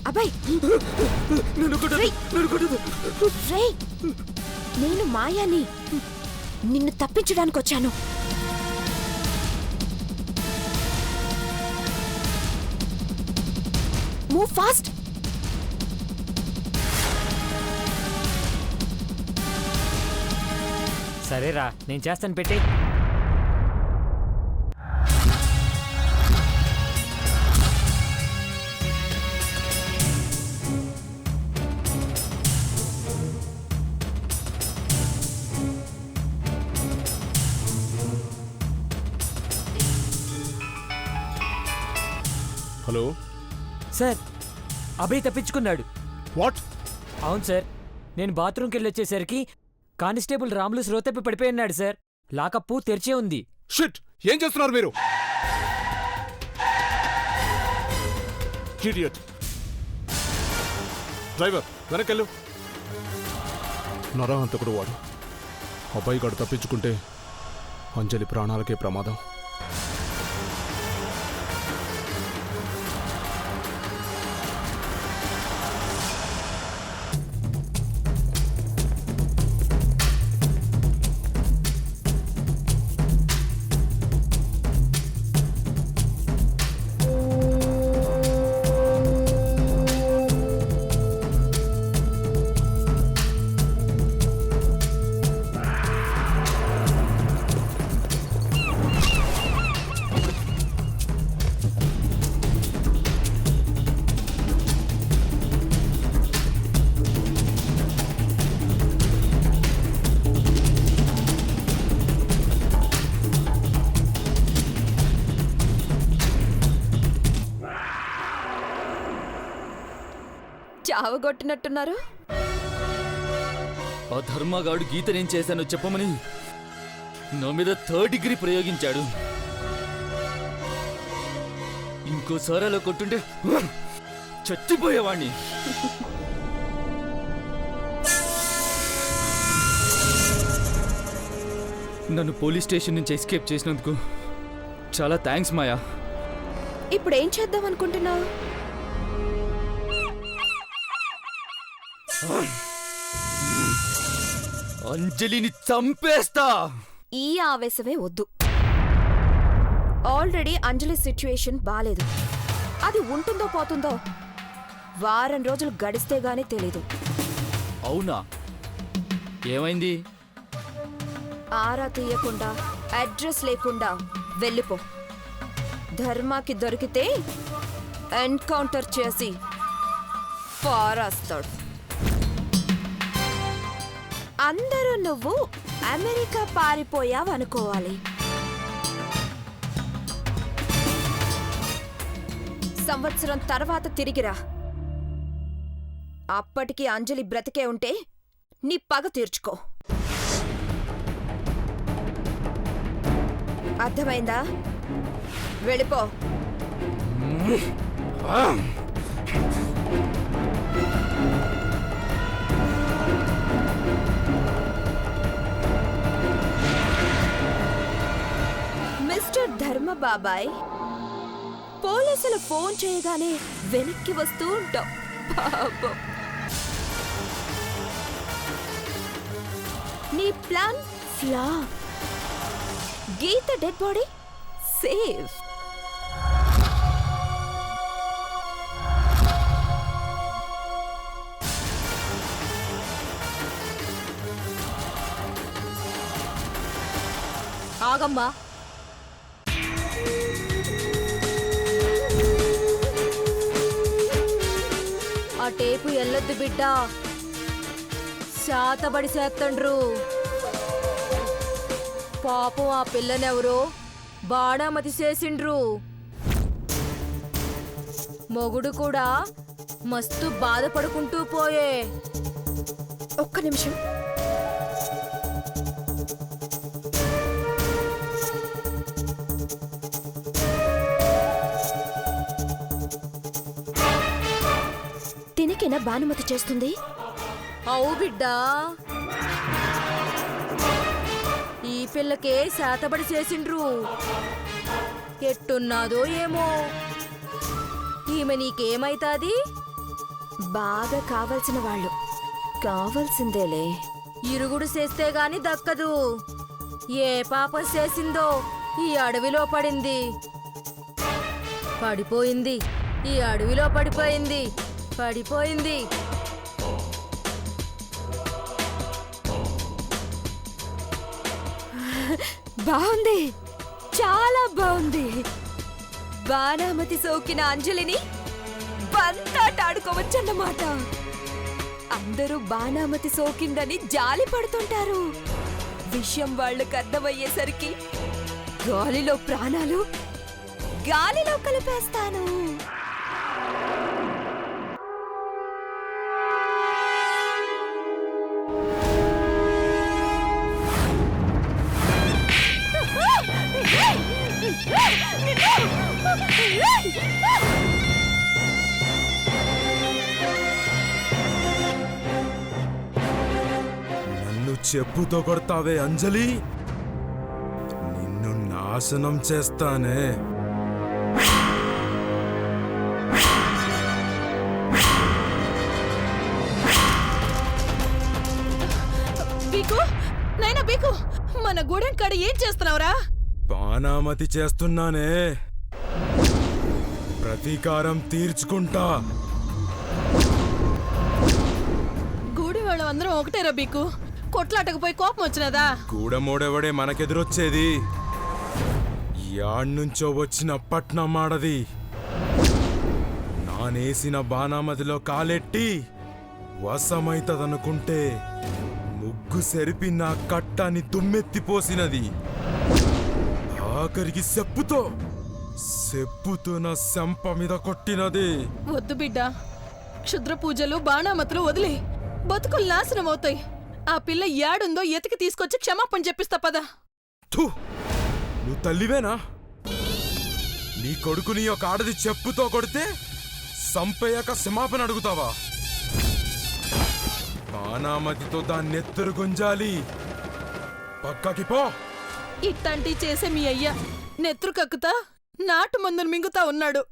అబ్బాయి నేను మాయాని నిన్ను తప్పించడానికి వచ్చాను. Move fast. సరేరా, నేను చేస్తాను, పెట్టి. హలో సార్, అభయ్ తప్పించుకున్నాడు. వాట్? అవును సార్, నేను బాత్రూమ్కి వెళ్ళి వచ్చేసరికి కానిస్టేబుల్ రాములు శ్రోతప్పి పడిపోయి ఉన్నాడు సార్. లాకప్పు తెరిచే ఉంది. షిట్! ఏం చేస్తున్నారు మీరు? ఇడియట్! డ్రైవర్ వెనకెళ్ళు. నరహంతకుడు వాడు. అబ్బాయి గడు తప్పించుకుంటే అంజలి ప్రాణాలకే ప్రమాదం. చావగొట్టినట్టున్నారు. ఆ ధర్మగాడు గీతనేం చేశానో చెప్పమని నా మీద 3rd డిగ్రీ ప్రయోగించాడు. ఇంకోసారి అలా కొట్టుంటే చచ్చిపోయేవాణ్ణి. నన్ను పోలీస్ స్టేషన్ నుంచి ఎస్కేప్ చేసినందుకు చాలా థ్యాంక్స్ మాయా. ఇప్పుడు ఏం చేద్దాం అనుకుంటున్నావు? అంజలిని చంపేస్తా. ఈ ఆవేశమే వద్దు. ఆల్రెడీ అంజలి సిచ్యుయేషన్ బాలేదు. అది ఉంటుందో పోతుందో వారం రోజులు గడిస్తే గానీ తెలీదు. అవునా? ఏమైంది? ఆరా తీయకుండా అడ్రస్ లేకుండా వెళ్ళిపో. ధర్మాకి దొరికితే ఎన్కౌంటర్ చేసి పారేస్తాడు. అందరూ నువ్వు అమెరికా పారిపోయావనుకోవాలి. సంవత్సరం తర్వాత తిరిగిరా. అప్పటికి అంజలి బ్రతికే ఉంటే నీ పగ తీర్చుకో. అర్థమైందా? వెళ్ళిపో. మిస్టర్ ధర్మ బాబాయ్, పోలీసులు ఫోన్ చేయగానే వెనక్కి వస్తూ ఉంటావు. పాపం. నీ ప్లాన్ ఫ్లాప్. గీత డెడ్ బాడీ సేఫ్. ఆగమ్మా. ఆ టేపు ఎల్లొద్దు బిడ్డ. శాతబడి చేత్తండ్రు. పాపం ఆ పిల్లనెవరో బాణామతి చేసిండ్రు. మొగుడు కూడా మస్తు బాధపడుకుంటూ పోయే. ఒక్క నిమిషం. తినకేనా భానుమతి చేస్తుంది? అవు బిడ్డా, ఈ పిల్లకే శాతబడి చేసిండ్రు. ఎట్టున్నాదో ఏమో. ఈమె నీకేమైతాది? బాగా కావలసిన వాళ్ళు కావలసిందేలే. ఇరుగుడు చేస్తే గాని దక్కదు. ఏ పాప చేసిందో ఈ అడవిలో పడింది. పడిపోయింది, ఈ అడవిలో పడిపోయింది. పడిపోయింది. బాగుంది, చాలా బాగుంది. బాణామతి సోకిన అంజలిని బంతాట ఆడుకోవచ్చన్నమాట. అందరూ బాణామతి సోకిందని జాలి పడుతుంటారు. విషయం వాళ్ళకి అర్థమయ్యేసరికి గాలిలో ప్రాణాలు గాలిలో కలిపేస్తాను. నన్ను చెప్పుతో కొడతావే అంజలి, నిన్ను నాశనం చేస్తానే. బీకు, నైనా బీకు, మన గూడెం కాడ ఏం చేస్తున్నావురా? బాణామతి చేస్తున్నానే. ప్రతీకారం తీర్చుకుంటా. గూడెం వాళ్ళం అందరం ఒకటేరా బీకు. కొట్లాటకు పోయి కోపం వచ్చినదా? గూడమోడెవడే మనకెదురొచ్చేది? యాడ్నుంచో వచ్చిన పట్నమాడది. నానేసిన బాణామతిలో కాలెట్టి వశమైతదనుకుంటే ముగ్గు సెరిపి నా కట్టాన్ని దుమ్మెత్తిపోసినది. ఆఖరికి సెప్పుతో నా శంప మీద కొట్టినది. వద్దు బిడ్డ, క్షుద్ర పూజలు బాణామతులు వదిలే. బతుకులు నాశనం అవుతాయి. ఆ పిల్ల యాడుందో ఎతికి తీసుకొచ్చి క్షమాపణ చెప్పిస్తా పదా. థు, నువ్వు తల్లివేనా? నీ కొడుకుని ఒక ఆడది చెప్పుతో కొడితే సంపయ్యాక క్షమాపణ అడుగుతావా? బాణామతితో దాన్నెత్తరు గుంజాలి. పక్కకి పో. ఇట్టాంటి చేసే మీ అయ్య నెత్రు కక్కుతా నాటు మందును మింగుతా ఉన్నాడు.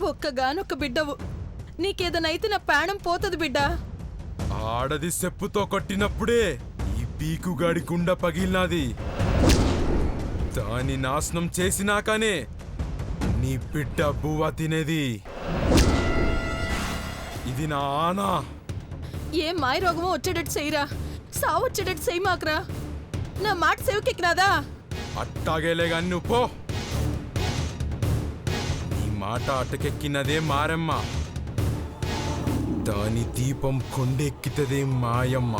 ఒక్కగానొక్క బిడ్డవు, నీకేదనైతే నా ప్రాణం పోతది బిడ్డా. ఆడది చెప్పుతో కొట్టినప్పుడే ఈ పీకుగాడి గుండ పగిలినది. దాన్ని నాశనం చేసినాకనే నీ బిడ్డ బువ్వ తినేది. ఇది నా ఆనా. ఏ మాయ రోగమో వచ్చేటట్టు చెయ్యరా, సావు వచ్చేటట్టు చెయ్యి మాకురా. నా మాట సేవకెక్కినాదా? అట్టాగేలే గాని నువ్వు పో. నీ మాట అటకెక్కినదే మారమ్మ, దాని దీపం కొండెక్కితదే మాయమ్మ.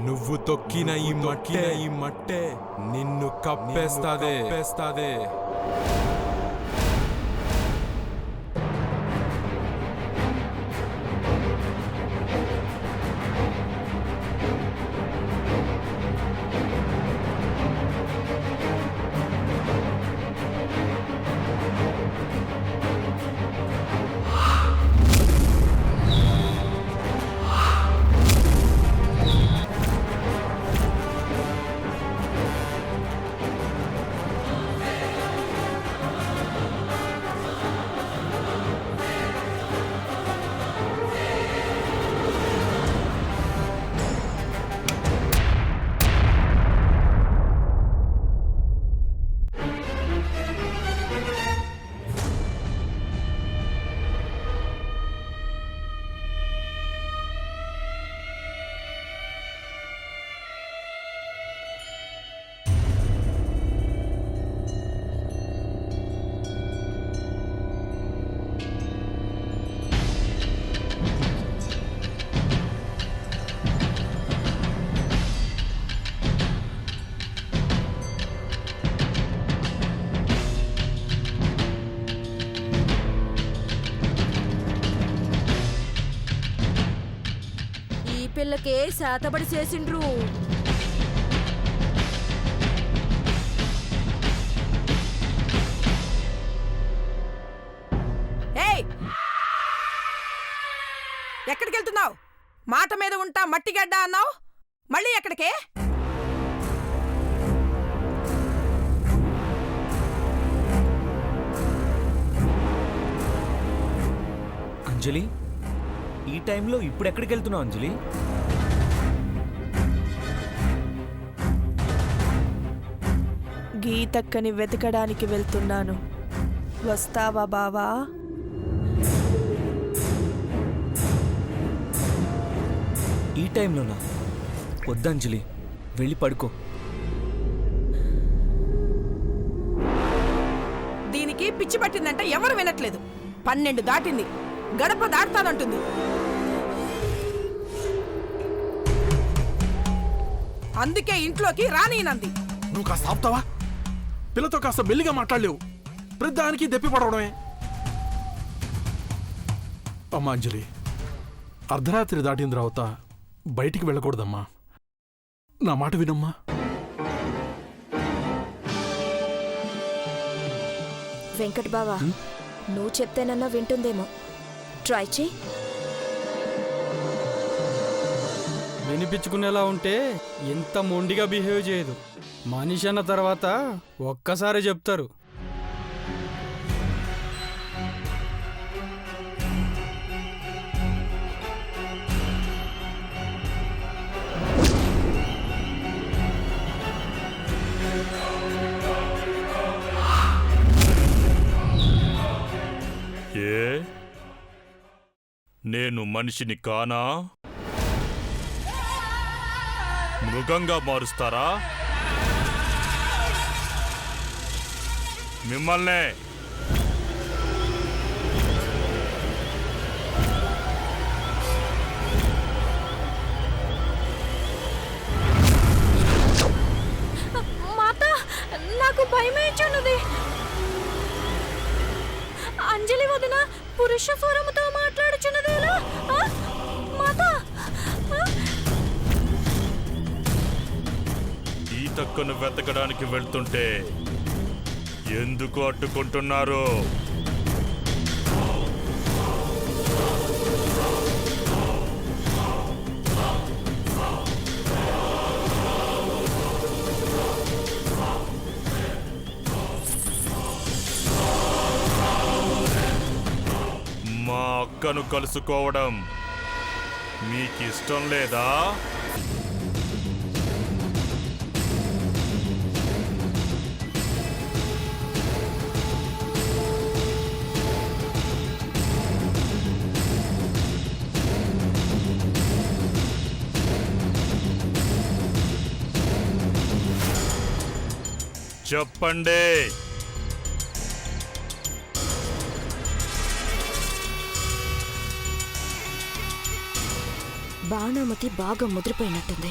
నువ్వు తొక్కిన ఈ మట్టే నిన్ను కప్పేస్తాదే. ఈ పిల్లకే శాతబడి చేసిండ్రు. ఏయ్, ఎక్కడికి వెళ్తున్నావు? మాట మీద ఉంటా మట్టిగడ్డ అన్నావు, మళ్ళీ ఎక్కడికే? అంజలి, ఈ టైంలో ఇప్పుడు ఎక్కడికి వెళ్తున్నావు అంజలి? గీతక్కని వెతకడానికి వెళ్తున్నాను. వస్తావా బావా? ఈ టైంలోనా? వద్దంజలి, వెళ్ళి పడుకో. దీనికి పిచ్చి పట్టిందంటే ఎవరు వినట్లేదు. 12 దాటింది, గడప దాటుతానంటుంది. అందుకే ఇంట్లోకి రానీనంది. నువ్వు కాస్త ఆపుతావా? పిల్లతో కాస్త మెల్లిగా మాట్లాడలేవు. ప్రతిదానికి దెప్పి పడవడమే. అమ్మా అంజలి, అర్ధరాత్రి దాటిన తర్వాత బయటికి వెళ్ళకూడదమ్మా. నా మాట వినమ్మా. వెంకట్ బావా, నువ్వు చెప్తేనన్నా వింటుందేమో. ట్రై చెయ్యి. వినిపించుకునేలా ఉంటే ఎంత మొండిగా బిహేవ్ చేయదు. మనిషి అన్న తర్వాత ఒక్కసారి చెప్తారు. నేను మనిషిని కానా? మృగంగా మారుస్తారా మిమ్మల్నే? మాత, నాకు భయమేచున్నది. అంజలి వదిన పురుష స్వరముతో మాట్లాడుచున్నదేలా? మాత, ఈ తక్కువను వెతకడానికి వెళ్తుంటే ఎందుకు అడ్డుకుంటున్నారు? మా అక్కను కలుసుకోవడం మీకిష్టం లేదా? చెప్పండి. బాణామతి బాగా ముదిరిపోయినట్టుంది.